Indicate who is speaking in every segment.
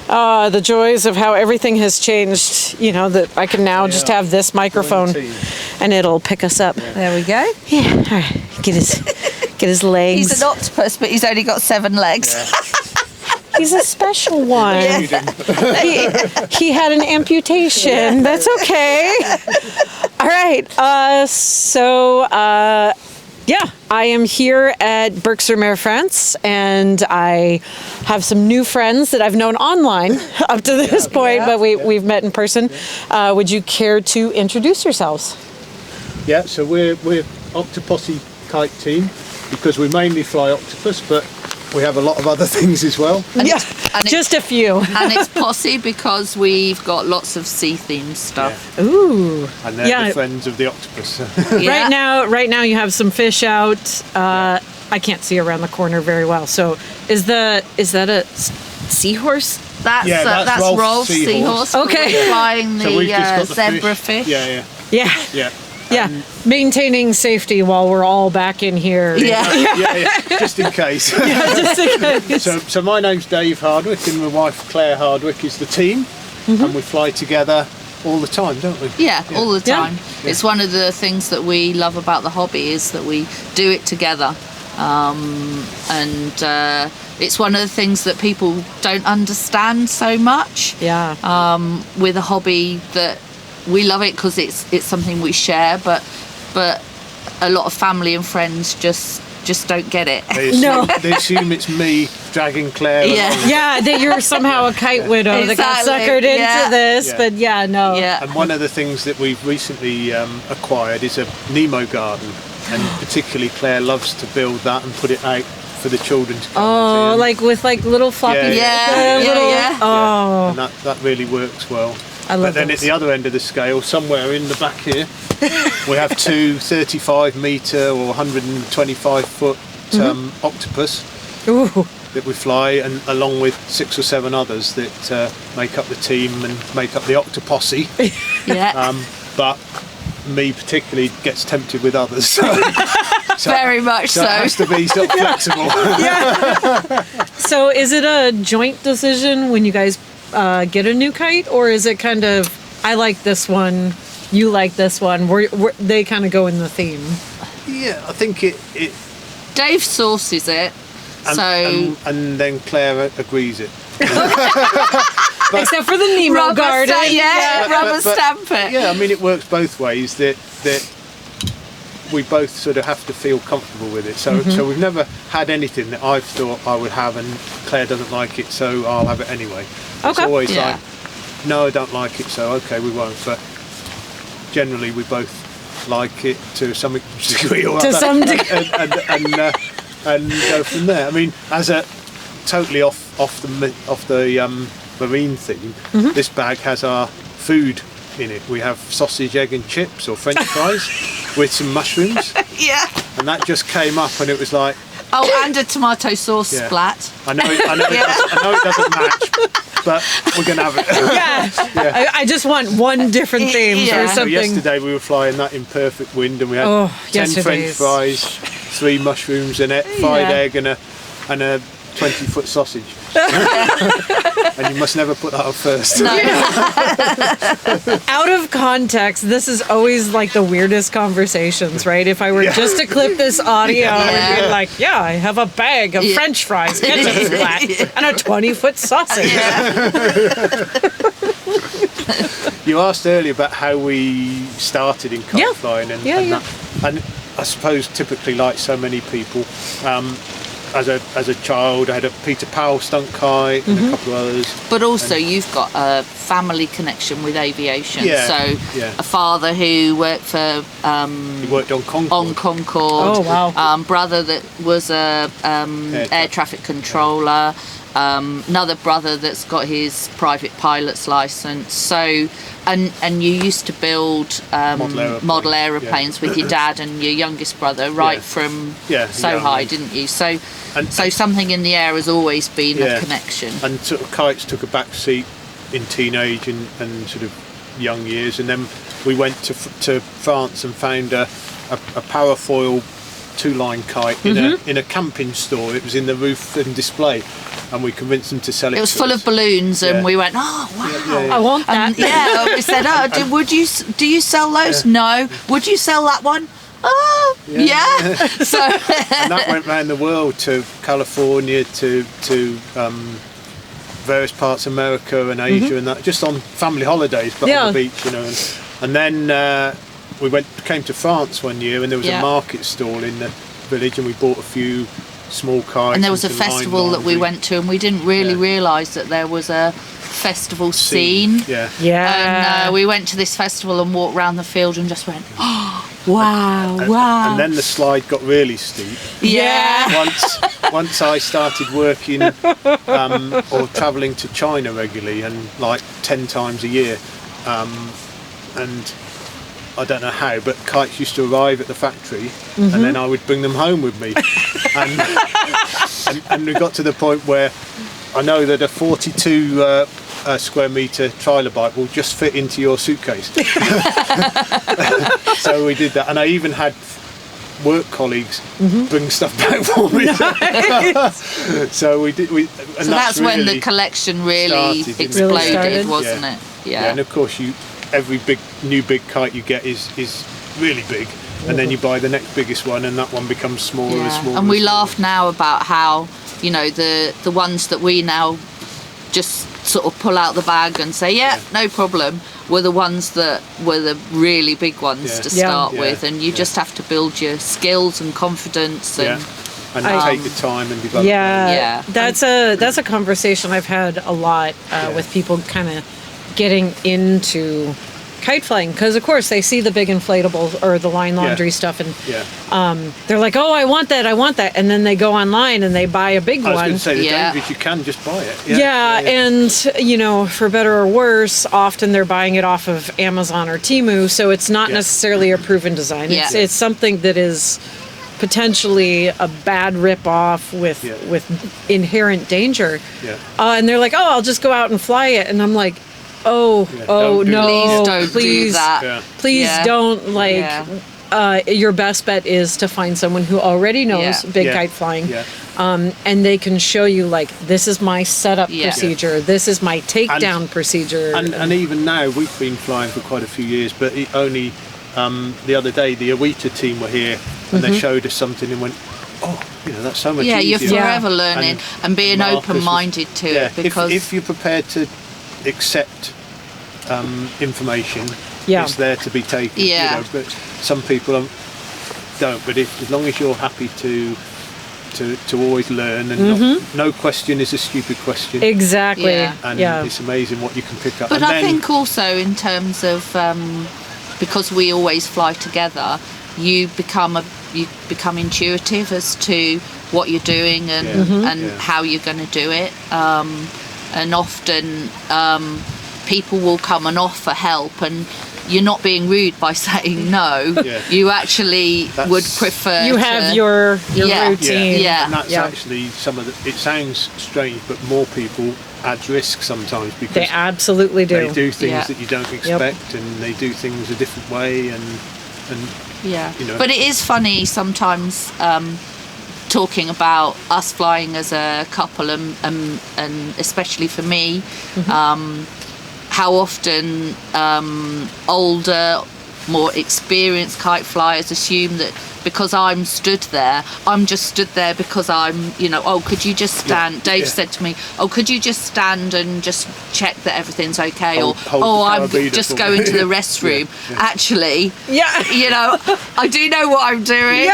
Speaker 1: The joys of how everything has changed. You know, that I can now just have this microphone and it'll pick us up.
Speaker 2: Yeah. There we go.
Speaker 1: Yeah. All right. Get his legs.
Speaker 2: He's an octopus, but he's only got 7 legs.
Speaker 1: Yeah. He's a special one. He had an amputation. That's okay. All right. I am here at Berck-sur-Mer, France, and I have some new friends that I've known online up to this point, but we've met in person. Would you care to introduce yourselves?
Speaker 3: Yeah, so we're Octoposse Kite Team because we mainly fly octopus, but we have a lot of other things as well.
Speaker 1: Just a few.
Speaker 2: And it's posse because we've got lots of sea-themed stuff.
Speaker 1: Yeah. Ooh.
Speaker 3: And they're the friends of the octopus.
Speaker 1: Right now you have some fish out. I can't see around the corner very well. So is that a seahorse?
Speaker 2: That's Rolf's seahorse.
Speaker 1: Okay.
Speaker 2: We're flying the zebra fish.
Speaker 3: Yeah.
Speaker 1: Maintaining safety while we're all back in here.
Speaker 3: Just in case. So my name's Dave Hardwick and my wife Claire Hardwick is the team, and we fly together all the time, don't we?
Speaker 2: Yeah, all the time. Yeah. It's one of the things that we love about the hobby is that we do it together, and it's one of the things that people don't understand so much. With a hobby that. We love it because it's something we share, but a lot of family and friends just don't get it.
Speaker 3: They assume it's me dragging Claire.
Speaker 1: That you're somehow a kite widow that got suckered into this. But no.
Speaker 3: And one of the things that we've recently acquired is a Nemo garden, and particularly Claire loves to build that and put it out for the children to come and see.
Speaker 1: Like with little floppy.
Speaker 3: And that really works well. But then at the other end of the scale, somewhere in the back here, we have 2 35-metre or 125 foot octopus that we fly, and along with 6 or 7 others that make up the team and make up the Octoposse. But me particularly gets tempted with others.
Speaker 2: Very much so.
Speaker 3: It has to be sort of flexible.
Speaker 1: So is it a joint decision when you guys get a new kite, or is it kind of I like this one, you like this one? They kind of go in the theme.
Speaker 3: Yeah, I think it
Speaker 2: Dave sources it,
Speaker 3: and then Claire agrees it.
Speaker 1: Except for the Nemo garden.
Speaker 2: Rubber stamp it.
Speaker 3: Yeah, I mean it works both ways. That we both sort of have to feel comfortable with it. So we've never had anything that I've thought I would have and Claire doesn't like it, so I'll have it anyway. It's always like, no, I don't like it, so okay, we won't. But generally, we both like it to some degree or other. And go from there. I mean, as a totally off the marine theme, this bag has our food in it. We have sausage, egg, and chips, or French fries, with some mushrooms. And that just came up, and it was like.
Speaker 2: Oh, and a tomato sauce splat.
Speaker 3: I know it doesn't match, but we're going to have it.
Speaker 1: I just want one different theme for something.
Speaker 3: So yesterday we were flying that in perfect wind, and we had 10 French fries, 3 mushrooms, and 5 egg, and a 20-foot sausage. And you must never put that up first.
Speaker 2: No.
Speaker 1: Out of context, this is always like the weirdest conversations, right? If I were just to clip this audio and be like, I have a bag of French fries, ketchup splat, and a 20-foot sausage.
Speaker 3: You asked earlier about how we started in kite flying, and I suppose typically, like so many people, as a child, I had a Peter Powell stunt kite and a couple of others.
Speaker 2: But also, you've got a family connection with aviation. A father who worked for.
Speaker 3: He worked on Concorde.
Speaker 1: Oh wow!
Speaker 2: Brother that was a air traffic controller. Another brother that's got his private pilot's license. So, and you used to build model aeroplanes with your dad and your youngest brother from so high, didn't you? So something in the air has always been a connection.
Speaker 3: And sort of kites took a back seat in teenage and sort of young years, and then we went to France and found a parafoil two-line kite in a camping store. It was in the roof and display, and we convinced them to sell it.
Speaker 2: It was
Speaker 3: to
Speaker 2: full
Speaker 3: us.
Speaker 2: of balloons, and
Speaker 3: Yeah.
Speaker 2: we went, oh wow.
Speaker 1: I want that.
Speaker 2: And we said, oh, do you sell those? No. Would you sell that one? Oh, yeah. So
Speaker 3: And that went around the world, to California, to various parts of America and Asia, and that, just on family holidays, but on the beach, and then we came to France one year, and there was a market stall in the village, and we bought a few small kites.
Speaker 2: and there was a
Speaker 3: some line
Speaker 2: festival that we
Speaker 3: laundry.
Speaker 2: went to, and we didn't really realise that there was a festival scene.
Speaker 1: Yeah.
Speaker 2: And we went to this festival and walked around the field and just went, oh, wow, wow.
Speaker 3: And then the slide got really steep.
Speaker 2: Yeah.
Speaker 3: Once I started working or travelling to China regularly, and like 10 times a year, and I don't know how, but kites used to arrive at the factory, and then I would bring them home with me. and we got to the point where I know that a 42 square metre trailer bike will just fit into your suitcase. So we did that, and I even had work colleagues bring stuff back for me. So we did.
Speaker 2: So that's when the collection really exploded, wasn't it? Yeah.
Speaker 3: And of course, every new big kite you get is really big, and then you buy the next biggest one, and that one becomes smaller and smaller.
Speaker 2: And we
Speaker 3: and smaller.
Speaker 2: laugh now about how, the ones that we now just sort of pull out the bag and say, no problem, were the ones that were the really big ones to start with, and you just have to build your skills and confidence and
Speaker 3: take the time and develop.
Speaker 1: That's a conversation I've had a lot with people kind of getting into kite flying, because of course they see the big inflatables or the line laundry stuff, and they're like, oh, I want that, and then they go online and they buy a big one.
Speaker 3: I was going to say, the danger is you can just buy it.
Speaker 1: And for better or worse, often they're buying it off of Amazon or Temu, so it's not necessarily a proven design. It's something that is potentially a bad rip-off with inherent danger. And they're like, oh, I'll just go out and fly it, and I'm like, no, please
Speaker 2: do that.
Speaker 1: Please don't, your best bet is to find someone who already knows big kite flying, and they can show you, this is my setup procedure, this is my takedown procedure.
Speaker 3: And even now, we've been flying for quite a few years, but only the other day the Awita team were here, and they showed us something and went, oh, that's so much easier.
Speaker 2: You're forever learning and being open-minded to it, because
Speaker 3: if you're prepared to accept information, it's there to be taken. But some people don't. But as long as you're happy to always learn, and no question is a stupid question.
Speaker 1: Exactly.
Speaker 3: And it's amazing what you can pick up.
Speaker 2: But I think also in terms of because we always fly together, you become intuitive as to what you're doing and how you're going to do it. And often people will come and offer help, and you're not being rude by saying no. You actually would prefer
Speaker 1: you have your routine.
Speaker 3: And that's actually it sounds strange, but more people add risk sometimes, because
Speaker 1: they absolutely do.
Speaker 3: They do things that you don't expect, and they do things a different way, and
Speaker 2: But it is funny sometimes talking about us flying as a couple, and especially for me, how often older, more experienced kite flyers assume that because I'm stood there, I'm just stood there because I'm, oh, could you just stand? Dave said to me, oh, could you just stand and just check that everything's okay?
Speaker 3: Hold
Speaker 2: I'm just going to the restroom. Actually, I do know what I'm doing.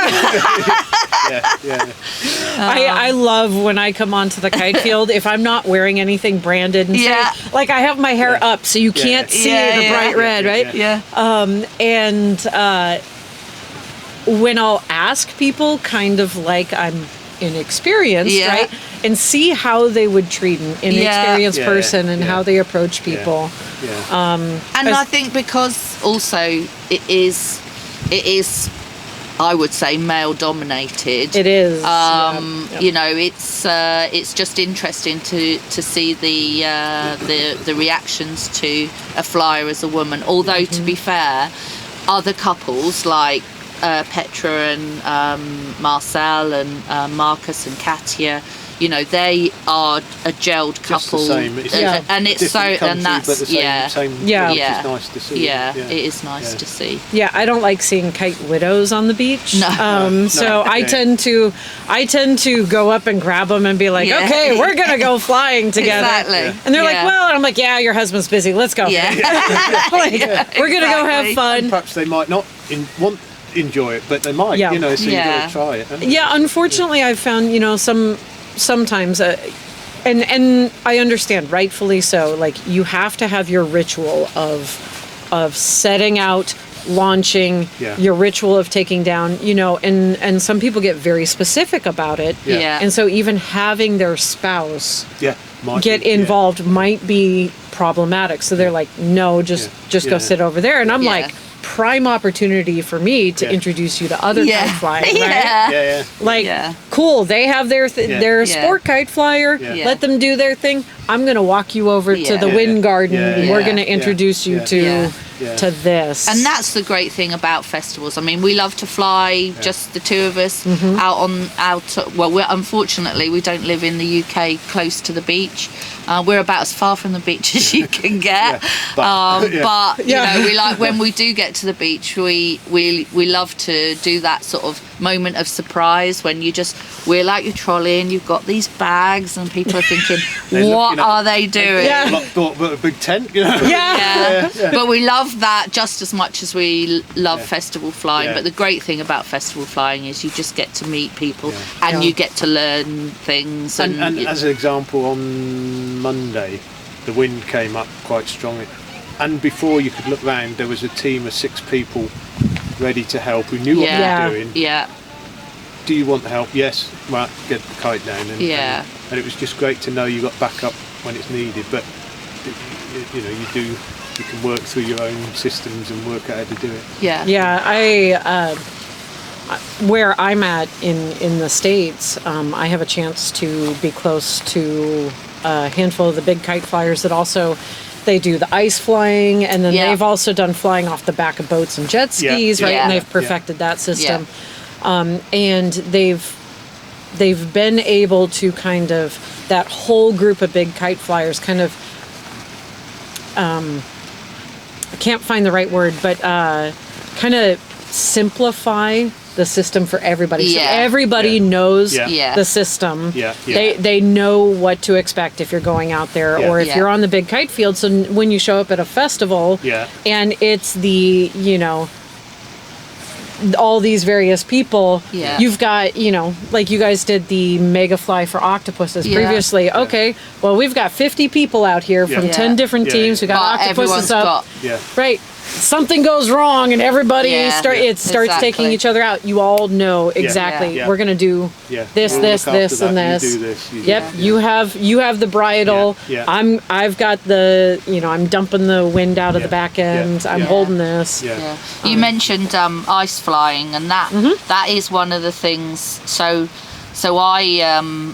Speaker 1: I love when I come onto the kite field, if I'm not wearing anything branded, and say, I have my hair up so you can't see the bright red, right? And when I'll ask people, kind of like I'm inexperienced, right? And see how they would treat an inexperienced person and how they approach people.
Speaker 2: And I think because also it is I would say male dominated.
Speaker 1: It is.
Speaker 2: It's just interesting to see the reactions to a flyer as a woman. Although to be fair, other couples like Petra and Marcel and Marcus and Katia. You know, they are a gelled couple.
Speaker 3: Just the same.
Speaker 2: And it's so, and that's,
Speaker 3: but the same, which is nice to see.
Speaker 2: Yeah, it is nice to see.
Speaker 1: Yeah, I don't like seeing kite widows on the beach.
Speaker 2: No.
Speaker 1: So I tend to go up and grab them and be like, okay, we're gonna go flying together.
Speaker 2: Exactly.
Speaker 1: And they're like, well, and I'm like, yeah, your husband's busy. Let's go.
Speaker 2: Yeah.
Speaker 1: We're gonna go have fun.
Speaker 3: And perhaps they might not enjoy it, but they might. You know, so you got to try it.
Speaker 1: Yeah, unfortunately, I've found sometimes, and I understand, rightfully so. Like, you have to have your ritual of setting out, launching, your ritual of taking down, and some people get very specific about it. And so even having their spouse get involved might be problematic. So they're like, no, just go sit over there. And I'm like, prime opportunity for me to introduce you to other kite flying, right? Cool, they have their sport kite flyer, let them do their thing. I'm gonna walk you over to the wind garden. We're gonna introduce you to this.
Speaker 2: And that's the great thing about festivals. I mean, we love to fly, just the two of us, unfortunately we don't live in the UK close to the beach. We're about as far from the beach as you can get. But you know, we like, when we do get to the beach, we love to do that sort of moment of surprise when you just wheel out your trolley and you've got these bags and people are thinking, what are they doing?
Speaker 3: Thought about a big tent,
Speaker 2: But we love that just as much as we love festival flying. But the great thing about festival flying is you just get to meet people and you get to learn things.
Speaker 3: And as an example, on Monday, the wind came up quite strongly. And before you could look round, there was a team of 6 people ready to help who knew what they were doing. Do you want the help? Yes. Well, get the kite down. And it was just great to know you got back up when it's needed. But you can work through your own systems and work out how to do it.
Speaker 1: I where I'm at in the States, I have a chance to be close to a handful of the big kite flyers that also, they do the ice flying, and then they've also done flying off the back of boats and jet skis, right? And they've perfected that system. And they've been able to kind of, that whole group of big kite flyers kind of, I can't find the right word, but kind of simplify the system for everybody. So everybody knows the system. They know what to expect if you're going out there or if you're on the big kite field. So when you show up at a festival and it's the, all these various people, you've got, like you guys did the mega fly for octopuses previously. Okay, well, we've got 50 people out here from 10 different teams. We got octopuses up. Right. Something goes wrong and everybody starts taking each other out. You all know exactly. We're gonna do this, this, and this.
Speaker 3: You do this.
Speaker 1: You have the bridle. I've got the, I'm dumping the wind out of the back end. I'm holding this.
Speaker 2: You mentioned ice flying, and that is one of the things. So I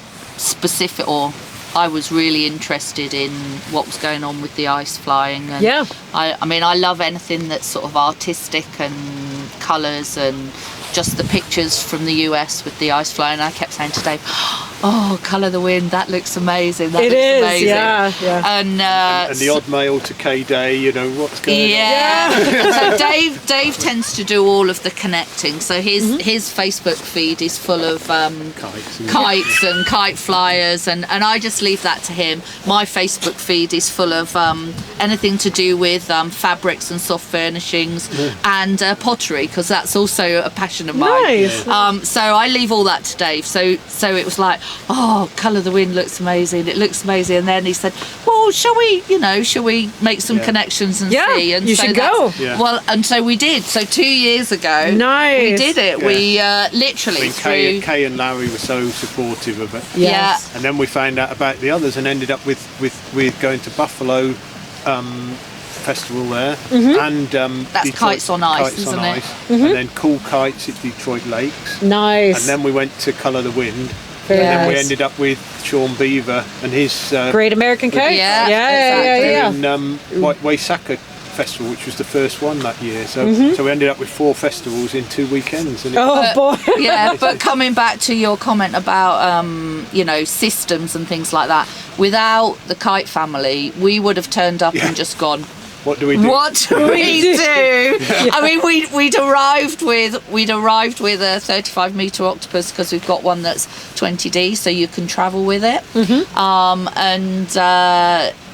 Speaker 2: I was really interested in what was going on with the ice flying. And I mean, I love anything that's sort of artistic and colours and just the pictures from the US with the ice flying. I kept saying to Dave, oh, Colour the Wind, that looks amazing. That looks amazing. And
Speaker 3: the odd mail to K-Day, what's going on.
Speaker 2: So Dave tends to do all of the connecting. So his Facebook feed is full of kites and kite flyers, and I just leave that to him. My Facebook feed is full of anything to do with fabrics and soft furnishings and pottery, because that's also a passion of mine. So I leave all that to Dave. So it was like, oh, Colour the Wind looks amazing. It looks amazing. And then he said, well, shall we make some connections and see? And
Speaker 1: you should go.
Speaker 2: Well, and so we did. So 2 years ago, we did it. We literally
Speaker 3: Kay and Larry were so supportive of it. And then we found out about the others and ended up with going to Buffalo festival there, and
Speaker 2: that's Detroit, Kites on Ice, isn't it?
Speaker 3: And then Cool Kites at Detroit Lakes.
Speaker 1: Nice.
Speaker 3: And then we went to Colour the Wind.
Speaker 1: Very
Speaker 3: and then we
Speaker 1: nice.
Speaker 3: ended up with Sean Beaver and his
Speaker 1: Great American Kite.
Speaker 2: In
Speaker 3: Waisaka festival, which was the first one that year. So so we ended up with 4 festivals in 2 weekends. And
Speaker 1: boy.
Speaker 2: Yeah, but coming back to your comment about you know, systems and things like that, without the Kite family, we would have turned up and just gone,
Speaker 3: what do we do?
Speaker 2: what do we do? I mean, we'd arrived with a 35-meter octopus, because we've got one that's 20D, so you can travel with it,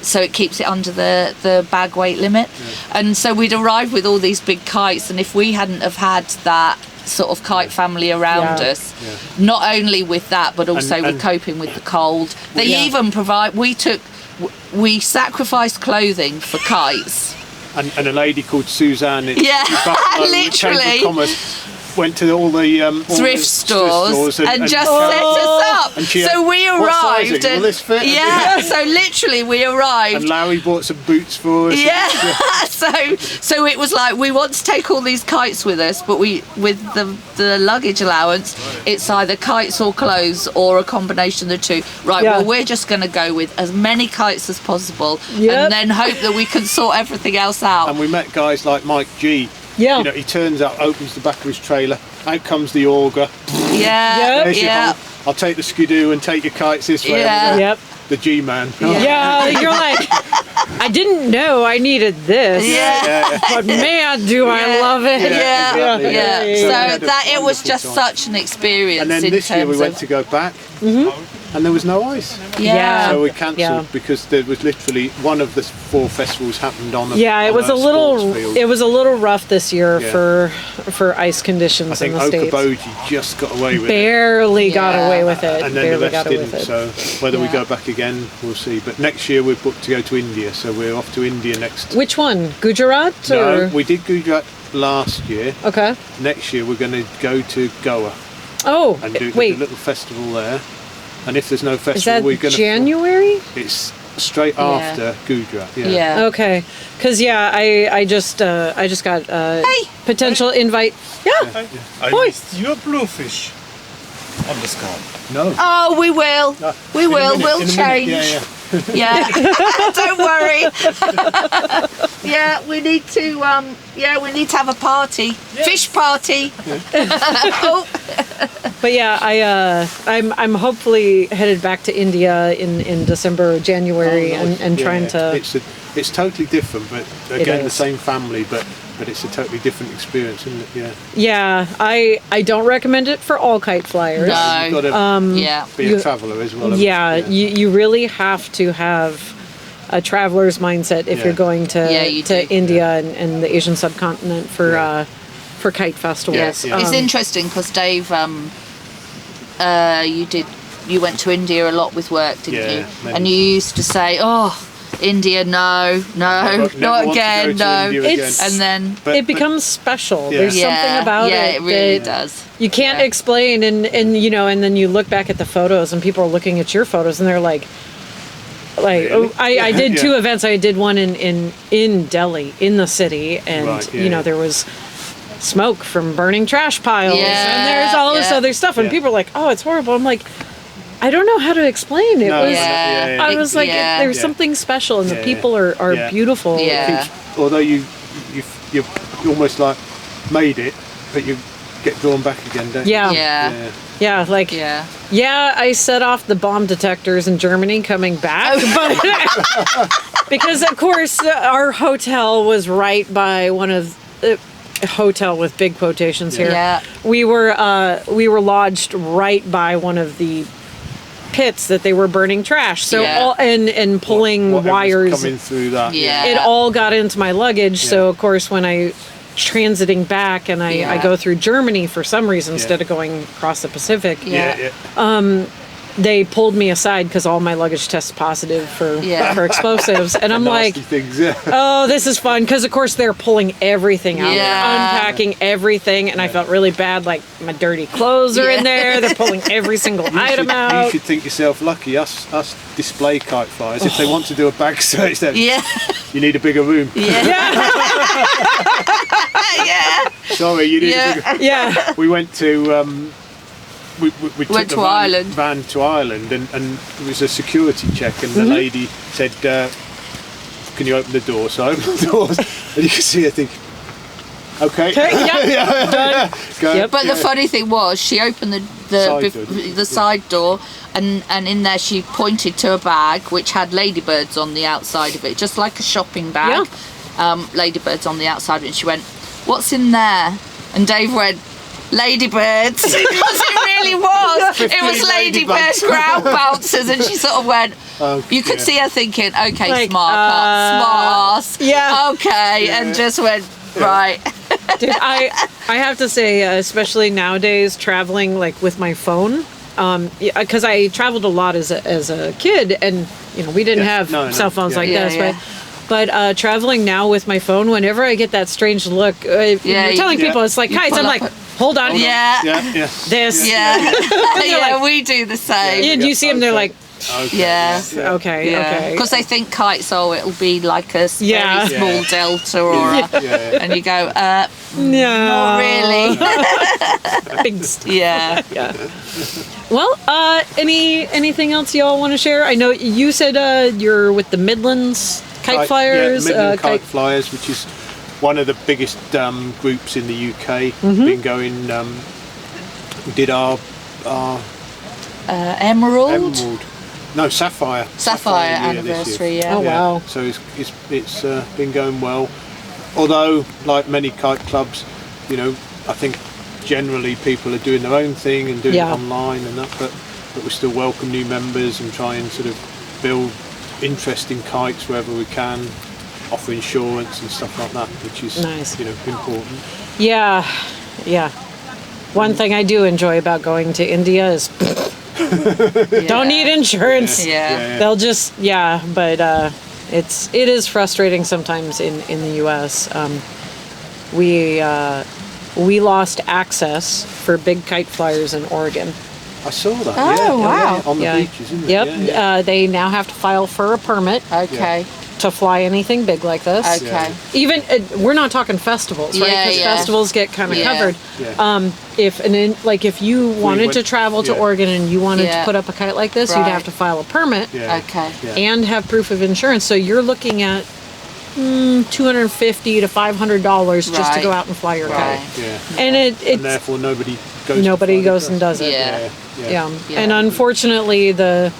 Speaker 2: so it keeps it under the bag weight limit. And so we'd arrived with all these big kites, and if we hadn't have had that sort of Kite family around us, not only with that, but also with coping with the cold, they even we sacrificed clothing for kites.
Speaker 3: And a lady called Suzanne,
Speaker 2: literally,
Speaker 3: went to all the
Speaker 2: thrift stores and just set us up. So we arrived,
Speaker 3: and will this fit?
Speaker 2: So literally we arrived.
Speaker 3: And Larry bought some boots for us.
Speaker 2: So it was like, we want to take all these kites with us, but with the luggage allowance, it's either kites or clothes, or a combination of the two. Right, well, we're just going to go with as many kites as possible, and then hope that we can sort everything else out.
Speaker 3: And we met guys like Mike G.
Speaker 1: Yeah.
Speaker 3: You know, he turns up, opens the back of his trailer, out comes the auger. I'll take the skidoo and take your kites this way. The G-man.
Speaker 1: You're like, I didn't know I needed this. But man, do I love it.
Speaker 2: So that it was just such an experience.
Speaker 3: And then this year we went to go back. And there was no ice. So we cancelled because there was literally one of the 4 festivals happened on a
Speaker 1: it was
Speaker 3: a
Speaker 1: little rough this year for ice conditions in the States.
Speaker 3: I think Okoboji just got away with it.
Speaker 1: Barely got away with it.
Speaker 3: And then the rest didn't. So whether we go back again, we'll see. But next year we're booked to go to India, so we're off to India next.
Speaker 1: Which one? Gujarat?
Speaker 3: No, we did Gujarat last year.
Speaker 1: Okay.
Speaker 3: Next year we're going to go to Goa.
Speaker 1: Oh,
Speaker 3: and do a little festival there. And if there's no festival, we're going to...
Speaker 1: January?
Speaker 3: It's straight after Gujarat.
Speaker 1: Okay. Because I just got a potential invite.
Speaker 4: I missed your bluefish on the sky.
Speaker 3: No.
Speaker 2: Oh, we will.
Speaker 3: No.
Speaker 2: We'll change. Don't worry. We need to have a party. Fish party.
Speaker 1: But I'm hopefully headed back to India in December or January and trying to.
Speaker 3: It's totally different, but again the same family, but it's a totally different experience, isn't it?
Speaker 1: I don't recommend it for all kite flyers.
Speaker 2: No.
Speaker 3: You've got to be a traveller as well.
Speaker 1: You really have to have a traveler's mindset if you're going to India and the Asian subcontinent for kite festivals.
Speaker 2: It's interesting because Dave, you went to India a lot with work, didn't you? And you used to say, India, no, not again, no. And then
Speaker 1: it becomes special. There's something about it.
Speaker 2: It really does.
Speaker 1: You can't explain, and then you look back at the photos, and people are looking at your photos, and they're like,
Speaker 3: really?
Speaker 1: I did 2 events. I did one in Delhi, in the city, and there was smoke from burning trash piles, and there's all this other stuff, and people are like, oh, it's horrible. I'm like, I don't know how to explain it. I was like, there's something special, and the people are beautiful.
Speaker 3: Although you almost like made it, but you get drawn back again, don't you?
Speaker 1: I set off the bomb detectors in Germany coming back, but because of course our hotel was right by one of hotel with big quotations here. We were lodged right by one of the pits that they were burning trash, so all and pulling wires
Speaker 3: coming through that.
Speaker 1: It all got into my luggage, so of course when I transiting back and I go through Germany for some reason instead of going across the Pacific, they pulled me aside because all my luggage tests positive for explosives, and I'm like, oh, this is fun, because of course they're pulling everything out, unpacking everything, and I felt really bad, like my dirty clothes are in there, they're pulling every single item out.
Speaker 3: You should think yourself lucky. Us display kite flyers, if they want to do a bag search, then you need a bigger room. Sorry, you need a bigger. We went to we took the van to Ireland, and it was a security check, and the lady said, can you open the door? So I opened the doors, And you can see her think, okay.
Speaker 1: Yeah. Done.
Speaker 3: Go.
Speaker 1: Yep.
Speaker 2: But the funny thing was, she opened the side door, and in there she pointed to a bag which had ladybirds on the outside of it, just like a shopping bag. Ladybirds on the outside of it, and she went, "What's in there?" And Dave went, "Ladybirds," because it really was. It was ladybird ground bouncers, and she sort of went. You could see her thinking, "Okay,
Speaker 1: Like,
Speaker 2: smart ass,
Speaker 1: yeah.
Speaker 2: okay," and just went right.
Speaker 1: Dude, I have to say, especially nowadays, traveling like with my phone, because I traveled a lot as a kid, and we didn't have cell phones like this,
Speaker 2: Yeah.
Speaker 1: but traveling now with my phone, whenever I get that strange look, you're telling people it's like kites. I'm like, hold on, this,
Speaker 2: Yeah, we do the same.
Speaker 1: Yeah, do you see them? They're like,
Speaker 2: Yeah.
Speaker 1: okay.
Speaker 2: Because they think kites, it'll be like a very small delta or and you go,
Speaker 1: no,
Speaker 2: not really.
Speaker 1: Big
Speaker 2: Yeah.
Speaker 1: Well, anything else y'all want to share? I know you said you're with the Midlands Kite Flyers.
Speaker 3: Yeah, Midland Kite Flyers, which is one of the biggest groups in the UK. Been going. We did our
Speaker 2: Emerald.
Speaker 3: No, Sapphire
Speaker 2: anniversary. Yeah.
Speaker 1: Oh wow!
Speaker 3: So it's been going well. Although, like many kite clubs, I think generally people are doing their own thing and doing it online and that, but we still welcome new members and try and sort of build interest in kites wherever we can, offer insurance and stuff like that, which is
Speaker 1: nice.
Speaker 3: Important.
Speaker 1: Yeah. One thing I do enjoy about going to India is don't need insurance. They'll just but it is frustrating sometimes in the US. We lost access for big kite flyers in Oregon.
Speaker 3: I saw that.
Speaker 2: Oh, wow.
Speaker 3: On the beaches, isn't it?
Speaker 1: Yep. They now have to file for a permit.
Speaker 2: Okay.
Speaker 1: To fly anything big like this.
Speaker 2: Okay.
Speaker 1: Even we're not talking festivals, right? Because festivals get kind of covered. If you wanted to travel to Oregon and you wanted to put up a kite like this, you'd have to file a permit.
Speaker 2: Okay.
Speaker 1: And have proof of insurance. So you're looking at $250 to $500 just to go out and fly your kite. And and
Speaker 3: therefore nobody goes
Speaker 1: and does it.
Speaker 2: Yeah.
Speaker 1: And unfortunately the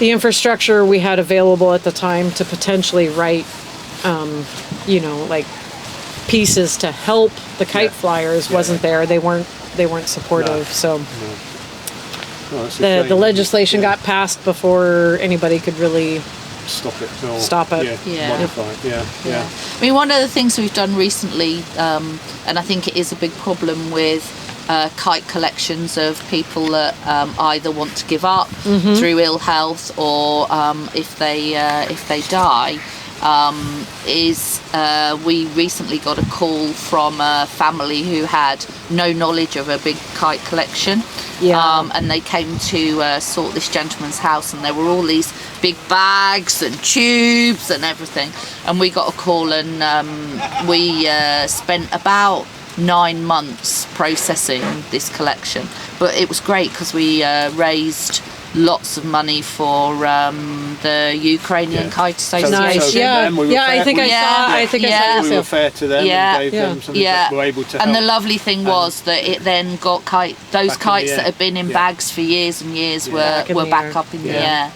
Speaker 1: infrastructure we had available at the time to potentially write, like pieces to help the kite flyers wasn't there. They weren't supportive. So the legislation got passed before anybody could really stop it.
Speaker 3: Modify it. Yeah.
Speaker 2: I mean, one of the things we've done recently, and I think it is a big problem with kite collections of people that either want to give up through ill health or if they die, is we recently got a call from a family who had no knowledge of a big kite collection. And they came to sort this gentleman's house, and there were all these big bags and tubes and everything, and we got a call, and we spent about 9 months processing this collection, but it was great because we raised lots of money for the Ukrainian Kite Association.
Speaker 1: Nice. I think I saw
Speaker 3: we were fair to them and gave them something that were able to help.
Speaker 2: And the lovely thing was that it then got kites that had been in bags for years and years were back up in the air.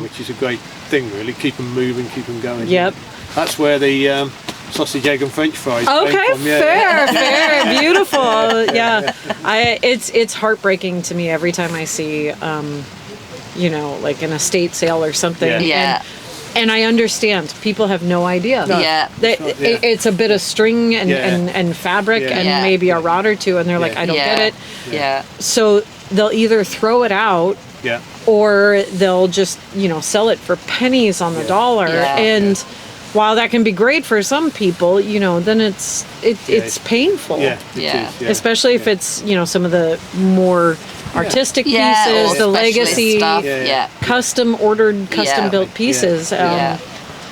Speaker 3: Which is a great thing, really. Keep them moving, keep them going.
Speaker 1: Yep.
Speaker 3: That's where the sausage, egg and French fries
Speaker 1: Okay,
Speaker 3: came from.
Speaker 1: fair, beautiful. It's heartbreaking to me every time I see, like an estate sale or something. And I understand people have no idea. It's a bit of string and fabric and maybe a rod or two, and they're like, I don't get it. So they'll either throw it out. Or they'll just, sell it for pennies on the dollar. While that can be great for some people, then it's painful. Especially if it's, some of the more artistic pieces, the legacy, custom ordered, custom built pieces.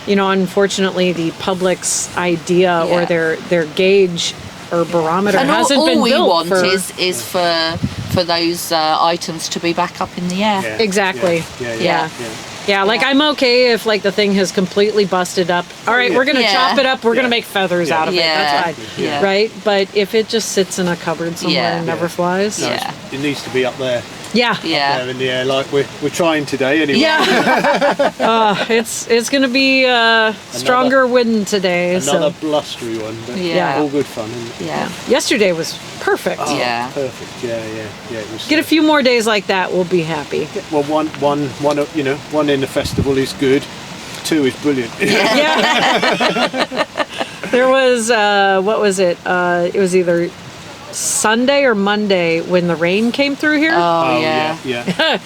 Speaker 1: Unfortunately, the public's idea or their gauge or barometer hasn't been built.
Speaker 2: All we want is for those items to be back up in the air.
Speaker 1: Exactly. Yeah, like I'm okay if like the thing has completely busted up. All right, we're gonna chop it up. We're gonna make feathers out of it. That's fine.
Speaker 2: Yeah.
Speaker 1: Right? But if it just sits in a cupboard somewhere and never flies.
Speaker 3: No,
Speaker 2: Yeah.
Speaker 3: it needs to be up there.
Speaker 1: Yeah.
Speaker 2: Yeah.
Speaker 3: There in the air, like we're trying today anyway.
Speaker 1: Yeah. It's gonna be stronger wind today.
Speaker 3: Another
Speaker 1: So
Speaker 3: blustery one, but
Speaker 2: Yeah.
Speaker 3: all good fun. Isn't it?
Speaker 2: Yeah.
Speaker 1: yesterday was perfect.
Speaker 3: Oh,
Speaker 2: Yeah.
Speaker 3: Perfect. Yeah. It was.
Speaker 1: Get a few more days like that, we'll be happy.
Speaker 3: Well, one in the festival is good. 2 is brilliant.
Speaker 1: Yeah. There was what was it? It was either Sunday or Monday when the rain came through here.
Speaker 2: Oh, yeah.
Speaker 3: Yeah.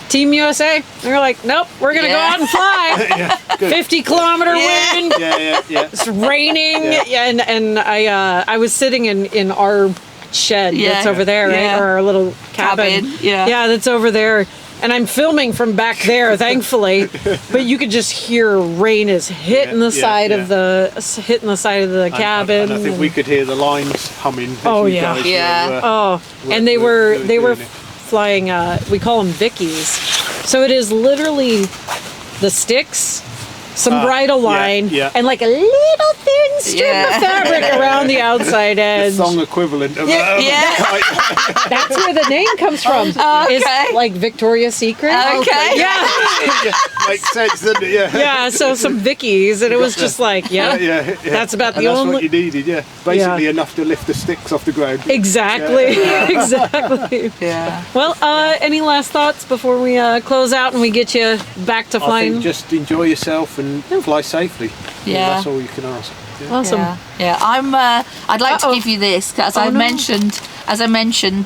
Speaker 1: Team USA, they were like, nope, we're gonna go out and fly.
Speaker 3: Yeah. Good.
Speaker 1: 50-kilometer wind.
Speaker 3: Yeah.
Speaker 1: It's raining.
Speaker 3: Yeah.
Speaker 1: And I was sitting in our shed that's over there, right?
Speaker 2: Yeah.
Speaker 1: Or our little cabin.
Speaker 2: Yeah.
Speaker 1: That's over there. And I'm filming from back there, thankfully. But you could just hear rain is hitting the side of the cabin.
Speaker 3: And I think we could hear the lines humming. as
Speaker 1: Oh,
Speaker 3: you
Speaker 1: yeah.
Speaker 3: guys
Speaker 2: Yeah.
Speaker 1: And they were
Speaker 3: doing it.
Speaker 1: flying. We call them Vickies. So it is literally the sticks, some bridal line,
Speaker 3: yeah.
Speaker 1: and like a little thin strip of fabric around the outside edge.
Speaker 3: Song equivalent of
Speaker 1: That's where the name comes from.
Speaker 2: Okay.
Speaker 1: It's like Victoria's Secret.
Speaker 2: Okay.
Speaker 1: Yeah.
Speaker 3: Makes sense, doesn't it? Yeah.
Speaker 1: Yeah. So some Vickies, and it was just like,
Speaker 3: Yeah.
Speaker 1: That's about
Speaker 3: And
Speaker 1: the
Speaker 3: that's
Speaker 1: only.
Speaker 3: what you needed, yeah. Basically enough to lift the sticks off the ground.
Speaker 1: Exactly. Exactly.
Speaker 2: Yeah.
Speaker 1: Well, any last thoughts before we close out and we get you back to
Speaker 3: I
Speaker 1: flying?
Speaker 3: think just enjoy yourself and fly safely.
Speaker 2: Yeah.
Speaker 3: That's all you can ask. Yeah.
Speaker 1: Awesome.
Speaker 2: Yeah. I'd like to give you this because as I mentioned,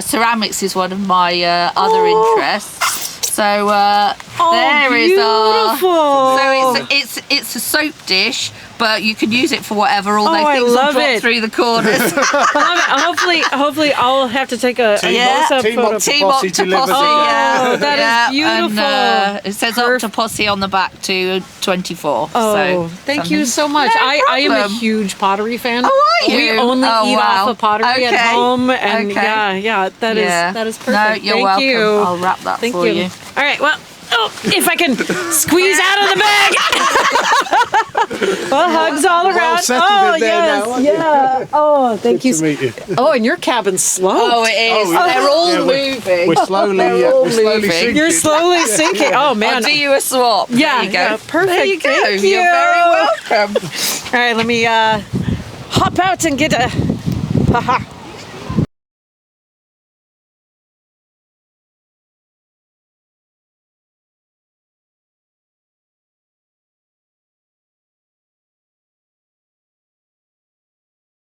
Speaker 2: ceramics is one of my other interests. So there is our.
Speaker 1: beautiful.
Speaker 2: So it's a soap dish, but you can use it for whatever. Although
Speaker 1: I
Speaker 2: things will
Speaker 1: love
Speaker 2: drop
Speaker 1: it.
Speaker 2: through the corners.
Speaker 1: Hopefully, I'll have to take a
Speaker 2: Yeah.
Speaker 1: close-up
Speaker 3: Team
Speaker 1: photo.
Speaker 3: Octoposse
Speaker 2: Team Octoposse,
Speaker 3: delivers it.
Speaker 1: Oh, that is beautiful.
Speaker 2: And, it says Octoposse on the back to 24.
Speaker 1: Oh,
Speaker 2: so
Speaker 1: thank you so much.
Speaker 2: No
Speaker 1: I am a
Speaker 2: problem.
Speaker 1: huge pottery fan.
Speaker 2: Oh, are you?
Speaker 1: We only
Speaker 2: Oh,
Speaker 1: eat
Speaker 2: wow.
Speaker 1: off of pottery at
Speaker 2: Okay.
Speaker 1: home, and
Speaker 2: Okay.
Speaker 1: that is perfect.
Speaker 2: No, you're
Speaker 1: Thank
Speaker 2: welcome.
Speaker 1: you.
Speaker 2: I'll wrap that
Speaker 1: Thank
Speaker 2: for you.
Speaker 1: All right. Well, if I can squeeze out of the bag. Well, hugs all around.
Speaker 3: settled in there now, aren't you?
Speaker 1: yeah. Oh, thank you.
Speaker 3: To meet you.
Speaker 1: Oh, and your cabin's slow.
Speaker 2: Oh, it is.
Speaker 3: Oh,
Speaker 2: They're all
Speaker 3: yeah,
Speaker 2: moving.
Speaker 3: We're slowly,
Speaker 2: They're all
Speaker 3: we're slowly
Speaker 2: moving.
Speaker 3: sinking.
Speaker 1: You're slowly sinking. Oh man.
Speaker 2: I'll do you a swap.
Speaker 1: Yeah,
Speaker 2: There you go.
Speaker 1: yeah, perfect.
Speaker 2: There you go.
Speaker 1: Thank
Speaker 2: You're
Speaker 1: you.
Speaker 2: very welcome.
Speaker 1: All right, let me hop out and get a. Haha.